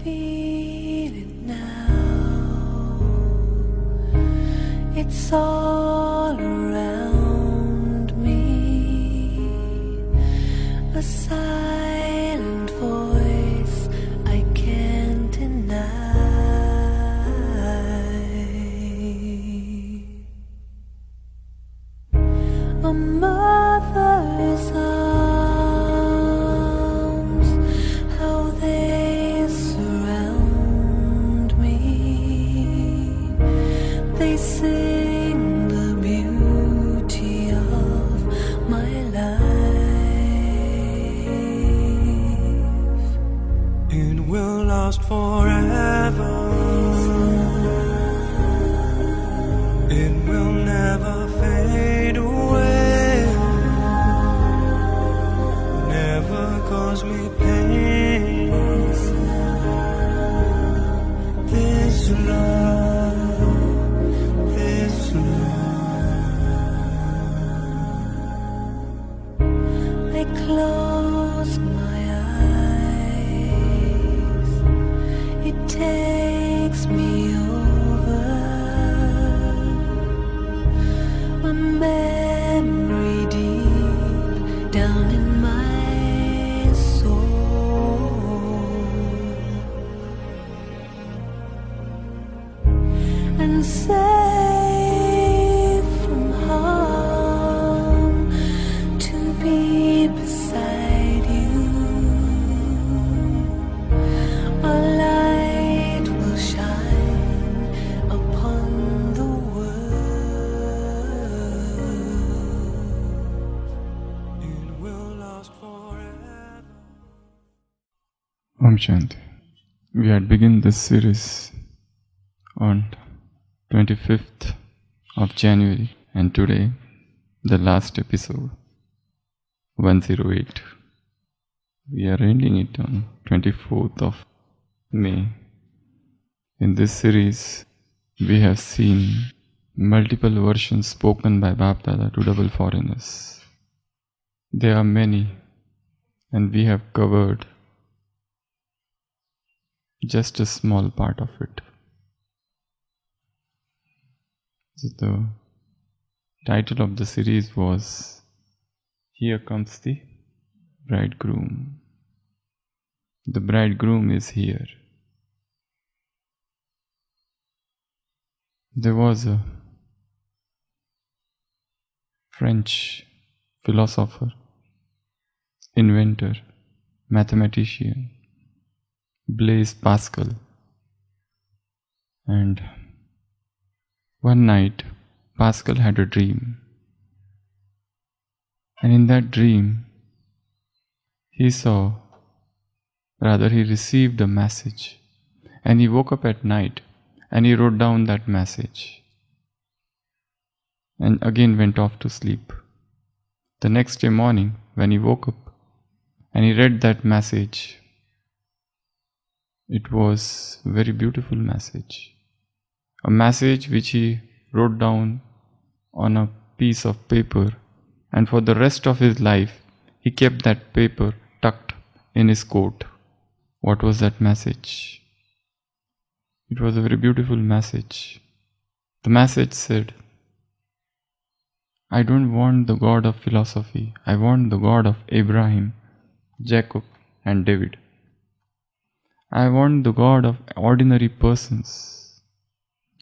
feel it now. It's all around me, a silent voice I can't deny. A mother's arms, how they surround me. They sing the beauty of my life. It will last forever. It will never fade away. Never cause me pain. This love, this love. I close my eyes. It takes me over. A memory deep down in my soul, and safe from harm to be beside you. A light will shine upon the world. It will last forever. Om Shanti. We had begun this series on 25th of January, and today the last episode, 108. We are ending it on 24th of May. In this series, we have seen multiple versions spoken by Bapdada to double foreigners. There are many, and we have covered just a small part of it. So the title of the series was Here Comes the Bridegroom. The bridegroom is here. There was a French philosopher, inventor, mathematician, Blaise Pascal. And one night, Pascal had a dream. And in that dream, he received a message. And he woke up at night and he wrote down that message. And again went off to sleep. The next day morning, when he woke up and he read that message, it was a very beautiful message. A message which he wrote down on a piece of paper, and for the rest of his life, he kept that paper tucked in his coat. What was that message? It was a very beautiful message. The message said, I don't want the God of philosophy. I want the God of Abraham, Jacob, and David. I want the God of ordinary persons.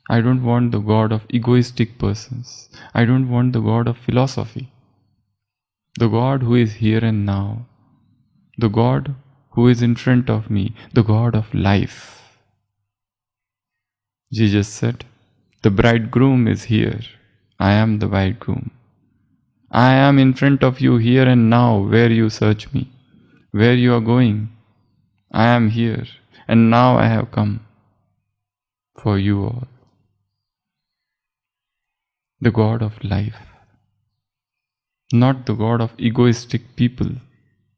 I don't want the God of egoistic persons. I don't want the God of philosophy. The God who is here and now. The God who is in front of me. The God of life. Jesus said, the bridegroom is here. I am the bridegroom. I am in front of you here and now where you search me. Where you are going. I am here, and now I have come for you all. The God of life, not the God of egoistic people,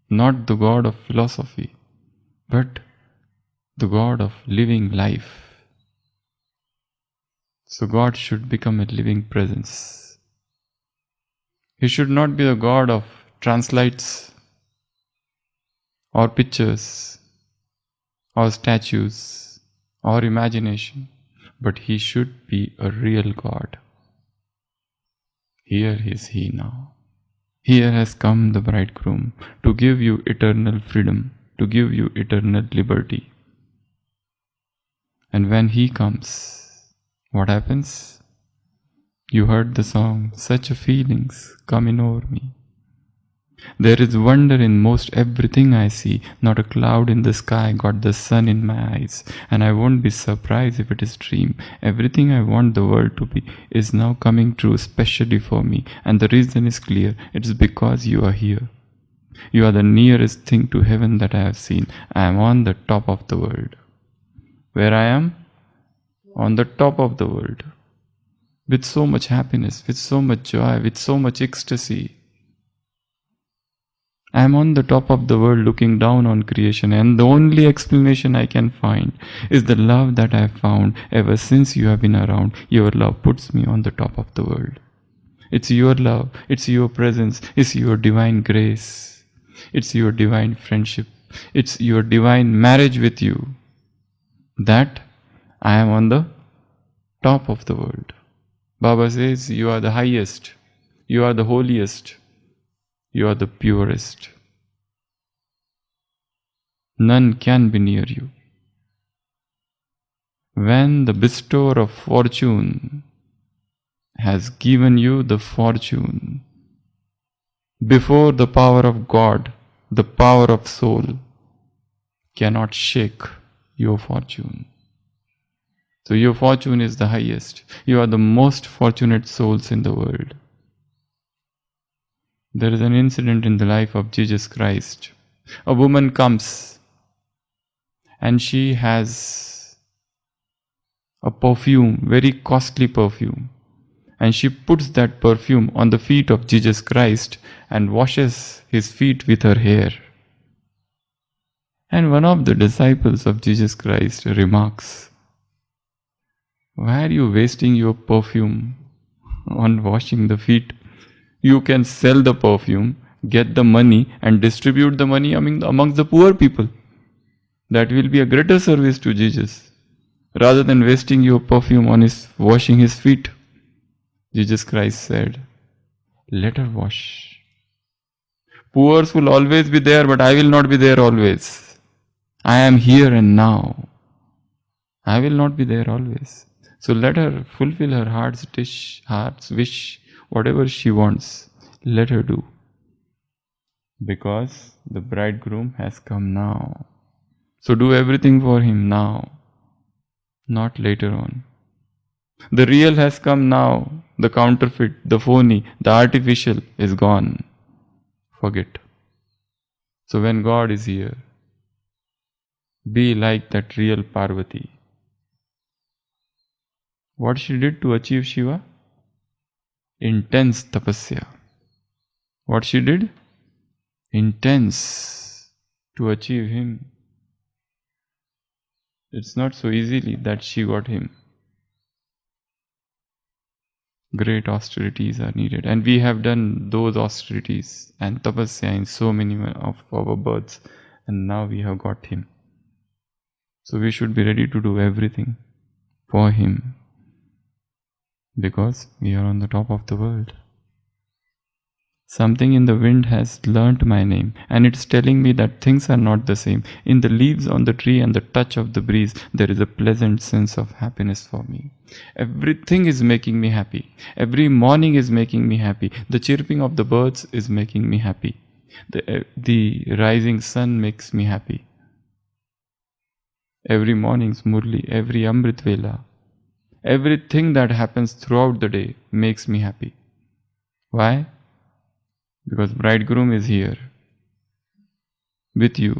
not the God of philosophy, but the God of living life. So God should become a living presence. He should not be the God of translates or pictures or statues or imagination, but he should be a real God. Here is he now. Here has come the bridegroom to give you eternal freedom, to give you eternal liberty. And when he comes, what happens? You heard the song, such feelings coming over me. There is wonder in most everything I see. Not a cloud in the sky, got the sun in my eyes. And I won't be surprised if it is dream. Everything I want the world to be is now coming true, especially for me. And the reason is clear. It is because you are here. You are the nearest thing to heaven that I have seen. I am on the top of the world. Where I am? On the top of the world. With so much happiness, with so much joy, with so much ecstasy. I am on the top of the world looking down on creation, and the only explanation I can find is the love that I have found ever since you have been around. Your love puts me on the top of the world. It's your love, it's your presence, it's your divine grace, it's your divine friendship, it's your divine marriage with you. That I am on the top of the world. Baba says, you are the highest, you are the holiest, you are the purest. None can be near you. When the bestower of fortune has given you the fortune, before the power of God, the power of soul cannot shake your fortune. So your fortune is the highest. You are the most fortunate souls in the world. There is an incident in the life of Jesus Christ. A woman comes and she has a perfume, very costly perfume. And she puts that perfume on the feet of Jesus Christ and washes his feet with her hair. And one of the disciples of Jesus Christ remarks, why are you wasting your perfume on washing the feet? You can sell the perfume, get the money and distribute the money amongst the poor people. That will be a greater service to Jesus, rather than wasting your perfume on washing his feet. Jesus Christ said, let her wash. Poor will always be there, but I will not be there always. I am here and now. I will not be there always. So let her fulfill her heart's wish, whatever she wants, let her do. Because the bridegroom has come now. So do everything for him now, not later on. The real has come now. The counterfeit, the phony, the artificial is gone. Forget. So when God is here, be like that real Parvati. What she did to achieve Shiva? Intense tapasya. What she did? Intense to achieve him. It's not so easily that she got him. Great austerities are needed, and we have done those austerities and tapasya in so many of our births, and now we have got him. So we should be ready to do everything for him, because we are on the top of the world. Something in the wind has learnt my name, and it's telling me that things are not the same. In the leaves on the tree and the touch of the breeze, there is a pleasant sense of happiness for me. Everything is making me happy. Every morning is making me happy. The chirping of the birds is making me happy. The rising sun makes me happy. Every morning's Murli, every Amrit Vela, everything that happens throughout the day makes me happy. Why? Because bridegroom is here with you.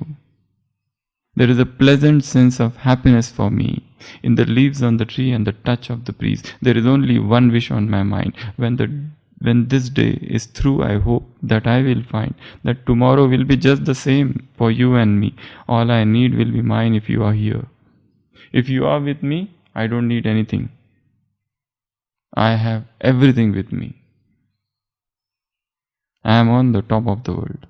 There is a pleasant sense of happiness for me in the leaves on the tree and the touch of the breeze. There is only one wish on my mind. When this day is through, I hope that I will find that tomorrow will be just the same for you and me. All I need will be mine if you are here. If you are with me, I don't need anything. I have everything with me. I am on the top of the world.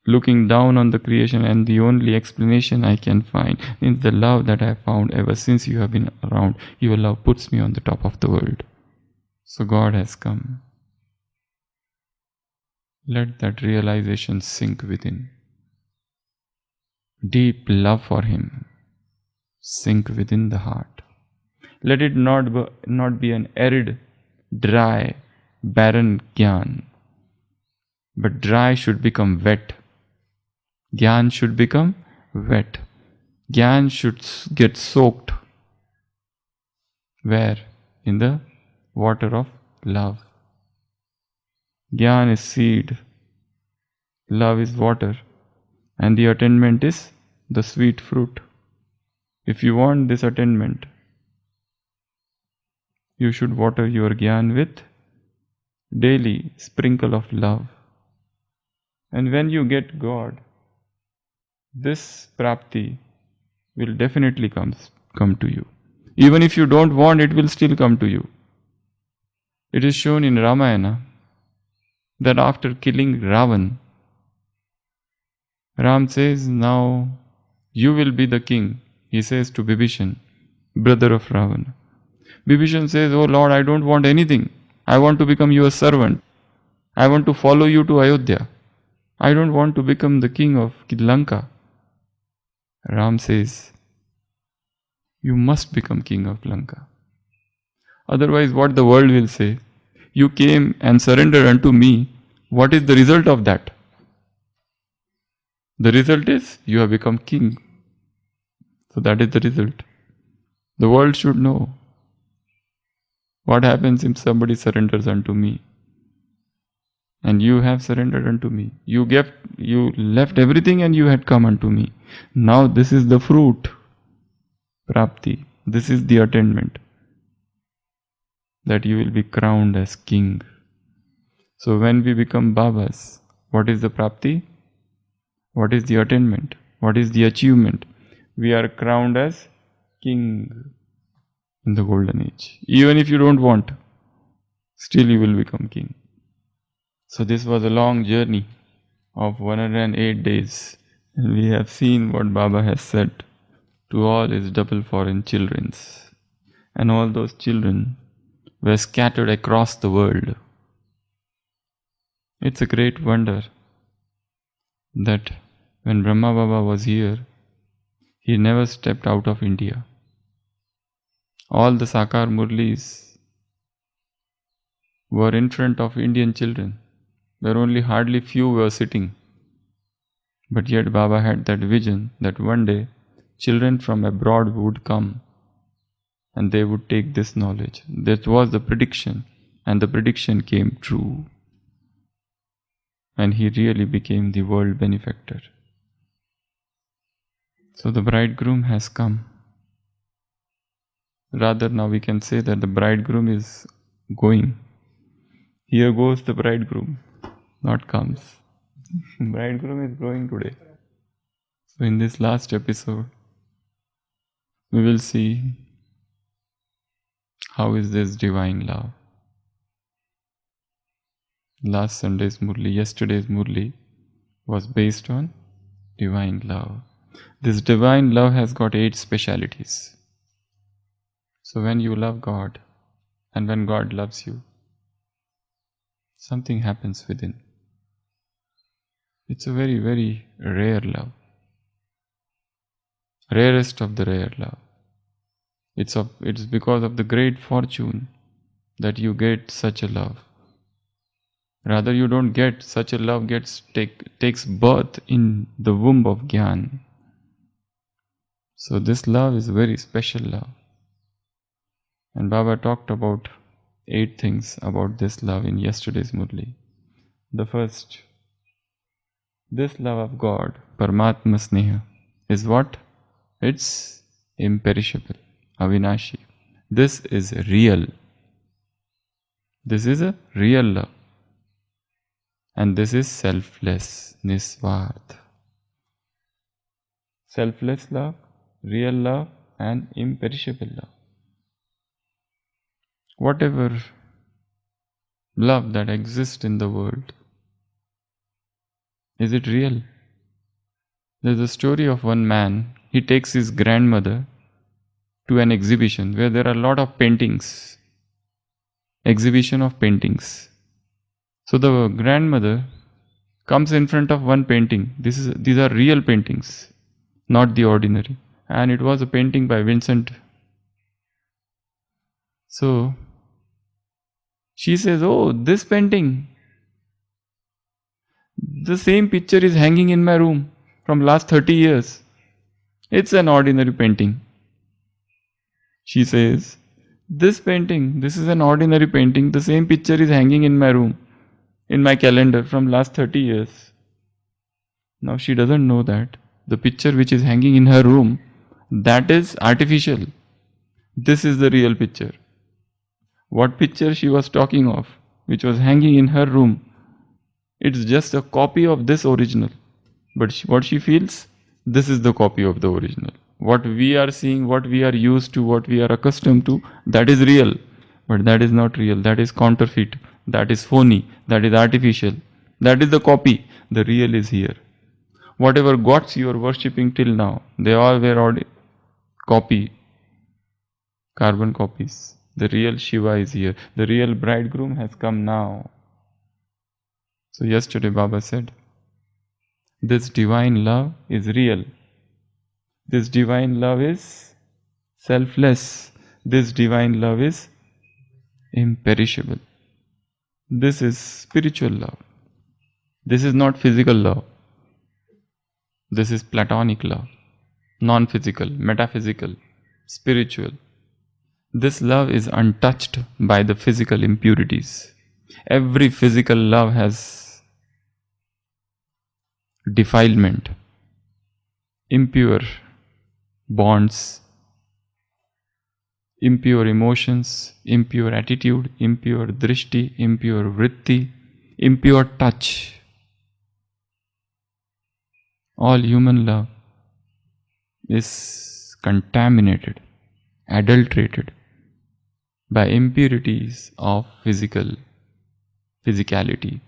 looking down on the creation, and the only explanation I can find is the love that I have found ever since you have been around. Your love puts me on the top of the world. So God has come. Let that realization sink within. Deep love for Him sink within the heart. Let it not be an arid, dry, barren Gyan, but dry should become wet. Gyan should become wet. Gyan should get soaked. Where? In the water of love. Gyan is seed, love is water, and the attainment is the sweet fruit. If you want this attainment, you should water your Gyan with daily sprinkle of love. And when you get God, this prapti will definitely come to you. Even if you don't want, it will still come to you. It is shown in Ramayana that after killing Ravan, Ram says, now you will be the king. He says to Bibhishan, brother of Ravana. Bibhishan says, oh Lord, I don't want anything. I want to become your servant. I want to follow you to Ayodhya. I don't want to become the king of Lanka. Ram says, you must become king of Lanka. Otherwise, what the world will say? You came and surrendered unto me. What is the result of that? The result is you have become king. So that is the result. The world should know what happens if somebody surrenders unto me. And you have surrendered unto me. You left everything and you had come unto me. Now this is the fruit, prapti. This is the attainment, that you will be crowned as king. So when we become Babas, what is the prapti? What is the attainment? What is the achievement? We are crowned as king in the golden age. Even if you don't want, still you will become king. So this was a long journey of 108 days. And we have seen what Baba has said to all his double foreign children. And all those children were scattered across the world. It's a great wonder that when Brahma Baba was here, he never stepped out of India. All the Sakar Murlis were in front of Indian children, where only hardly few were sitting. But yet Baba had that vision that one day children from abroad would come and they would take this knowledge. That was the prediction, and the prediction came true. And he really became the world benefactor. So the bridegroom has come. Rather, now we can say that the bridegroom is going. Here goes the bridegroom, not comes. Bridegroom is going today. So in this last episode, we will see how is this divine love. Last Sunday's Murli, yesterday's Murli was based on divine love. This divine love has got 8 specialities. So when you love God and when God loves you, something happens within. It's a very, very rare love. Rarest of the rare love. It's because of the great fortune that you get such a love. Rather, you don't get such a love, takes birth in the womb of Gyan. So this love is a very special love. And Baba talked about 8 things about this love in yesterday's Murli. The first, this love of God, Paramatma Sneha, is what? It's imperishable, Avinashi. This is real. This is a real love. And this is selfless, Nisvarth. Selfless love, real love, and imperishable love. Whatever love that exists in the world, is it real? There's a story of one man. He takes his grandmother to an exhibition where there are a lot of paintings. Exhibition of paintings. So the grandmother comes in front of one painting. These are real paintings, not the ordinary. And it was a painting by Vincent. So she says, "Oh, this painting, the same picture is hanging in my room from last 30 years. It's an ordinary painting." She says, "This painting, this is an ordinary painting. The same picture is hanging in my room, in my calendar from last 30 years." Now she doesn't know that the picture which is hanging in her room, that is artificial. This is the real picture. What picture she was talking of, which was hanging in her room, it's just a copy of this original. But what she feels, this is the copy of the original. What we are seeing, what we are used to, what we are accustomed to, that is real. But that is not real. That is counterfeit. That is phony. That is artificial. That is the copy. The real is here. Whatever gods you are worshipping till now, they all were copy, carbon copies. The real Shiva is here. The real bridegroom has come now. So yesterday Baba said, this divine love is real. This divine love is selfless. This divine love is imperishable. This is spiritual love. This is not physical love. This is platonic love. Non-physical, metaphysical, spiritual. This love is untouched by the physical impurities. Every physical love has defilement, impure bonds, impure emotions, impure attitude, impure drishti, impure vritti, impure touch. All human love is contaminated, adulterated by impurities of physicality,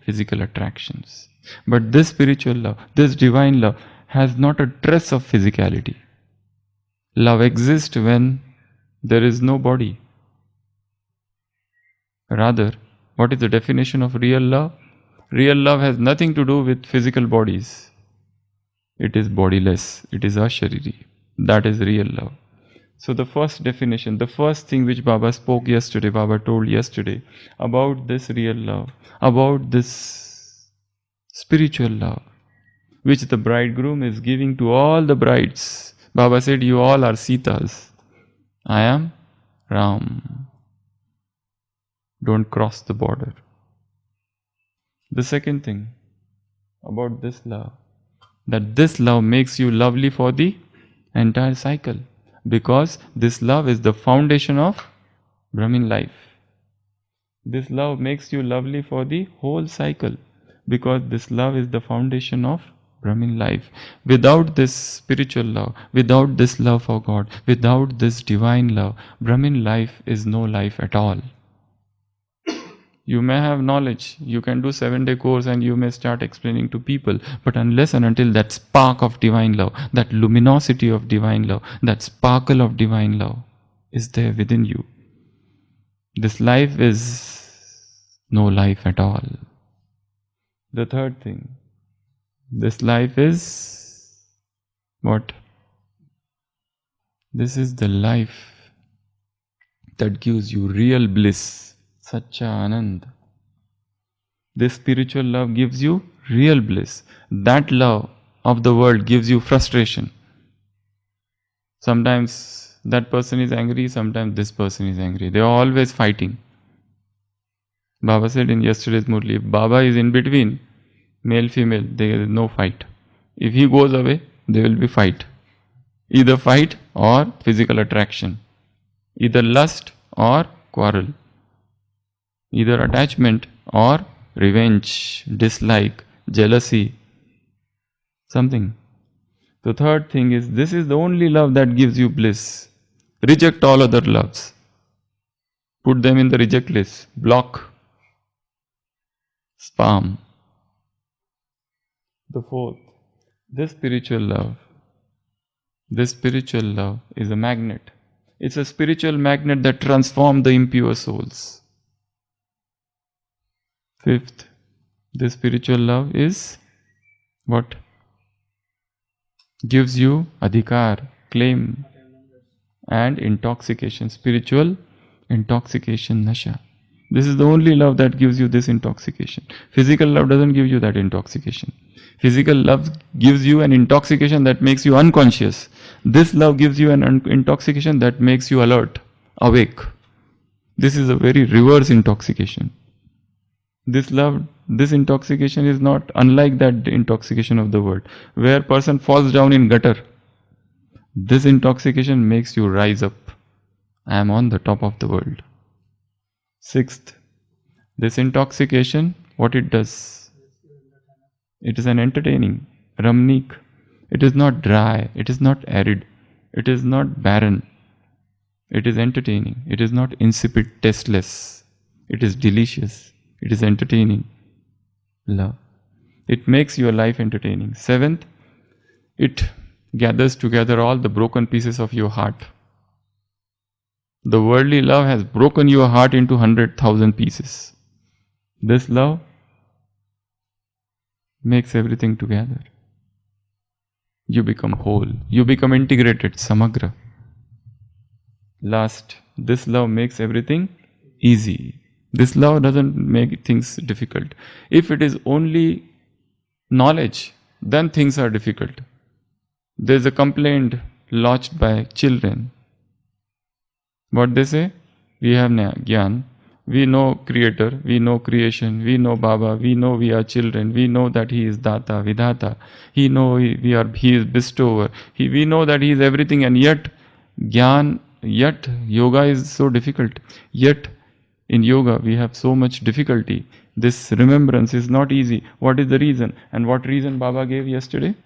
physical attractions. But this spiritual love, this divine love, has not a trace of physicality. Love exists when there is no body. Rather, what is the definition of real love? Real love has nothing to do with physical bodies. It is bodiless. It is ashariri. That is real love. So the first definition, the first thing which Baba spoke yesterday, Baba told yesterday about this real love, about this spiritual love, which the bridegroom is giving to all the brides. Baba said, you all are Sitas. I am Ram. Don't cross the border. The second thing about this love, that this love makes you lovely for the entire cycle. Because this love is the foundation of Brahmin life. This love makes you lovely for the whole cycle. Because this love is the foundation of Brahmin life. Without this spiritual love, without this love for God, without this divine love, Brahmin life is no life at all. You may have knowledge, you can do 7-day course and you may start explaining to people, but unless and until that spark of divine love, that luminosity of divine love, that sparkle of divine love is there within you, this life is no life at all. The third thing, this life is what? This is the life that gives you real bliss. Sacha Anand. This spiritual love gives you real bliss. That love of the world gives you frustration. Sometimes that person is angry, sometimes this person is angry. They are always fighting. Baba said in yesterday's Murli, if Baba is in between, male, female, there is no fight. If he goes away, there will be fight. Either fight or physical attraction. Either lust or quarrel. Either attachment or revenge, dislike, jealousy, something. The third thing is, this is the only love that gives you bliss. Reject all other loves. Put them in the reject list. Block. Spam. The fourth, This spiritual love, this spiritual love is a magnet. It's a spiritual magnet that transforms the impure souls. Fifth, this spiritual love is what? Gives you adhikar, claim, and intoxication, spiritual intoxication, nasha. This is the only love that gives you this intoxication. Physical love doesn't give you that intoxication. Physical love gives you an intoxication that makes you unconscious. This love gives you an intoxication that makes you alert, awake. This is a very reverse intoxication. This love, this intoxication is not unlike that intoxication of the world, where person falls down in gutter. This intoxication makes you rise up. I am on the top of the world. Sixth, this intoxication, what it does? It is an entertaining, ramnik. It is not dry, it is not arid, it is not barren. It is entertaining, it is not insipid, tasteless. It is delicious, it is entertaining. Love. It makes your life entertaining. Seventh, it gathers together all the broken pieces of your heart. The worldly love has broken your heart into 100,000 pieces. This love makes everything together. You become whole. You become integrated, samagra. Last, this love makes everything easy. This love doesn't make things difficult. If it is only knowledge, then things are difficult. There is a complaint lodged by children. What they say? We have Gyan. We know Creator, we know creation, we know Baba, we know we are children, we know that He is Data, Vidhata, He is bestower, we know that He is everything, and yet Gyan, yet yoga is so difficult. Yet in yoga we have so much difficulty. This remembrance is not easy. What is the reason? And what reason Baba gave yesterday?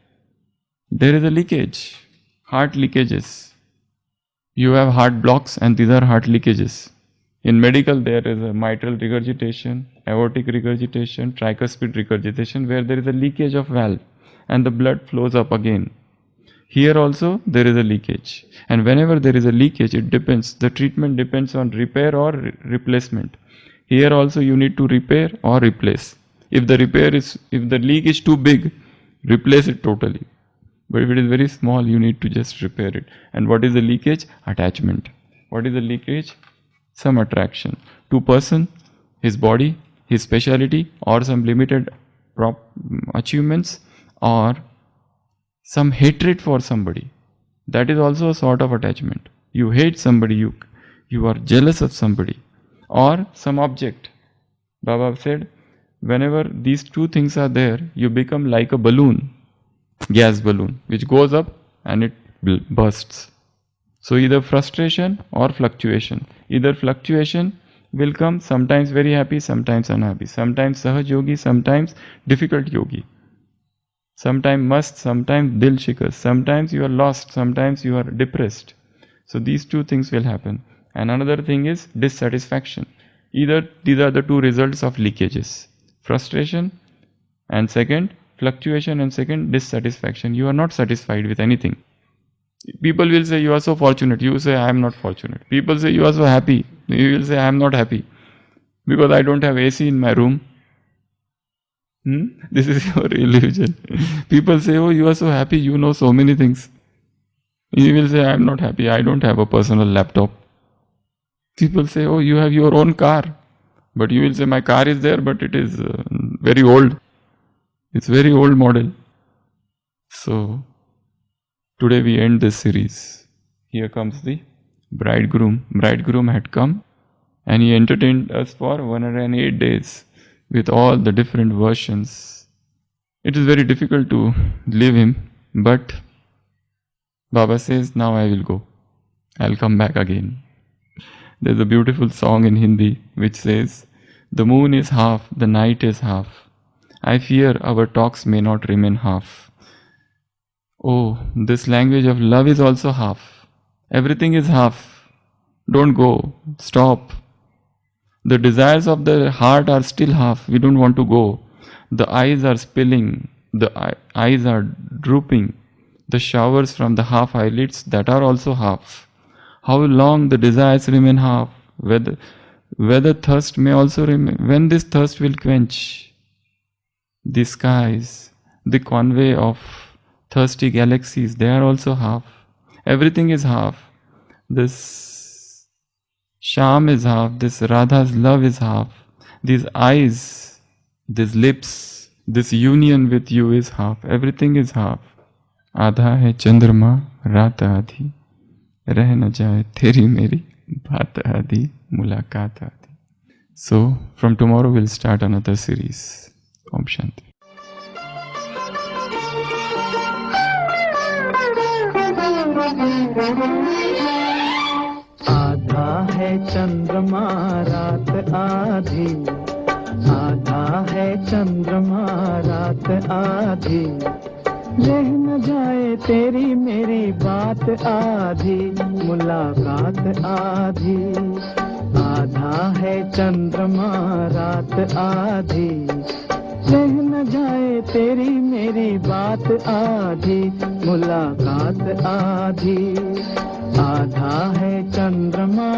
There is a leakage, heart leakages. You have heart blocks and these are heart leakages. In medical there is a mitral regurgitation, aortic regurgitation, tricuspid regurgitation, where there is a leakage of valve and the blood flows up again. Here also there is a leakage, and whenever there is a leakage, it depends, the treatment depends on repair or replacement. Here also you need to repair or replace. If the leak is too big, replace it totally. But if it is very small, you need to just repair it. And what is the leakage? Attachment. What is the leakage? Some attraction to person, his body, his speciality, or some limited achievements, or some hatred for somebody. That is also a sort of attachment. You hate somebody, you are jealous of somebody, or some object. Baba said, whenever these two things are there, you become like a balloon, gas balloon, which goes up and it bursts. So either frustration or fluctuation. Either fluctuation will come, sometimes very happy, sometimes unhappy, sometimes sahaj yogi, sometimes difficult yogi, sometimes mast, sometimes dil shikas, sometimes you are lost, sometimes you are depressed. So these two things will happen. And another thing is dissatisfaction. Either these are the two results of leakages. Frustration, and second fluctuation, and second dissatisfaction. You are not satisfied with anything. People will say you are so fortunate. You say I am not fortunate. People say you are so happy. You will say I am not happy because I don't have AC in my room. This is your illusion. People say, oh, you are so happy, you know so many things. You will say I am not happy, I don't have a personal laptop. People say, oh, you have your own car. But you will say my car is there, but it is very old. It's very old model. So today we end this series. Here comes the bridegroom. Bridegroom had come and he entertained us for 108 days with all the different versions. It is very difficult to leave him, but Baba says, now I will go. I'll come back again. There's a beautiful song in Hindi which says, the moon is half, the night is half. I fear our talks may not remain half. Oh, this language of love is also half. Everything is half. Don't go. Stop. The desires of the heart are still half. We don't want to go. The eyes are spilling. the eyes are drooping, the showers from the half eyelids that are also half. How long the desires remain half, whether thirst may also remain, when this thirst will quench. The skies, the convey of thirsty galaxies, they are also half. Everything is half. This Sham is half, this Radha's love is half. These eyes, these lips, this union with you is half. Everything is half. आधा है चंद्रमा रात आधी, रह न जाए तेरी मेरी बात आधी, मुलाकात आधी. So from tomorrow we'll start another series. Om Shanti. आधा है चंद्रमा रात आधी, आधा है चंद्रमा रात आधी, रह न जाए तेरी मेरी बात आधी, मुलाकात आधी. आधा है चंद्रमा रात आधी, रह न जाए तेरी मेरी बात आधी, मुलाकात आधी. आधा है चंद्रमा.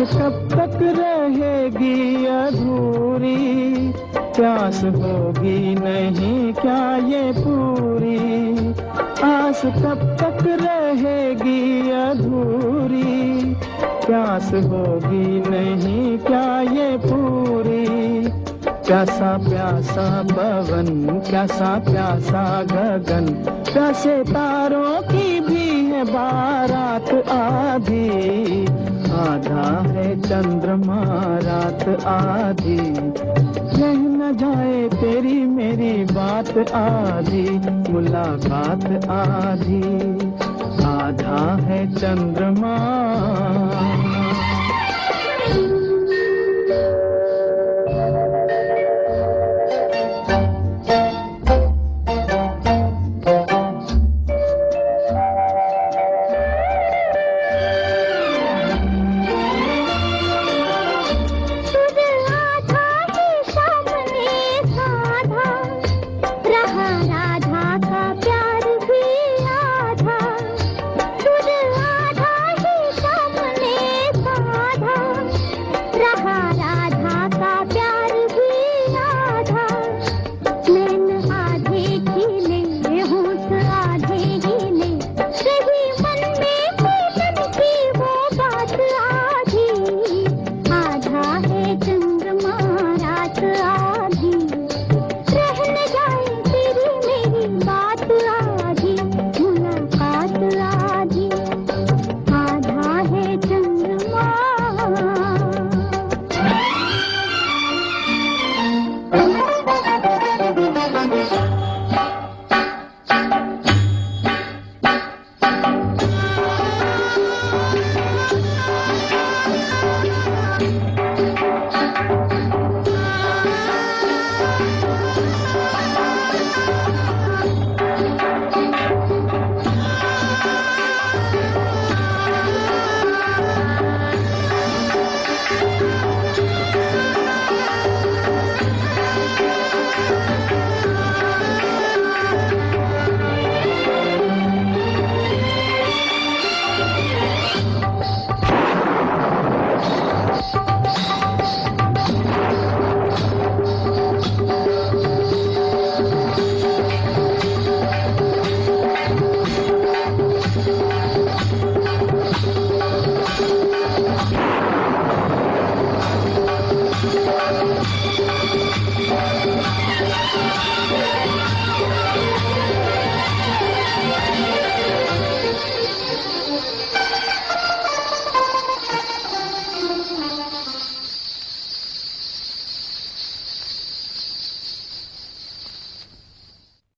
कब तक रहेगी अधूरी, प्यास होगी नहीं क्या ये पूरी. आस कब तक रहेगी अधूरी, प्यास होगी नहीं क्या ये पूरी. प्यासा प्यासा पवन, प्यासा प्यासा गगन, प्यासे तारों की भी है बारात आधी. आधा है चंद्रमा रात आधी, रह न जाए तेरी मेरी बात आधी, मुलाकात आधी. आधा है चंद्रमा. मन में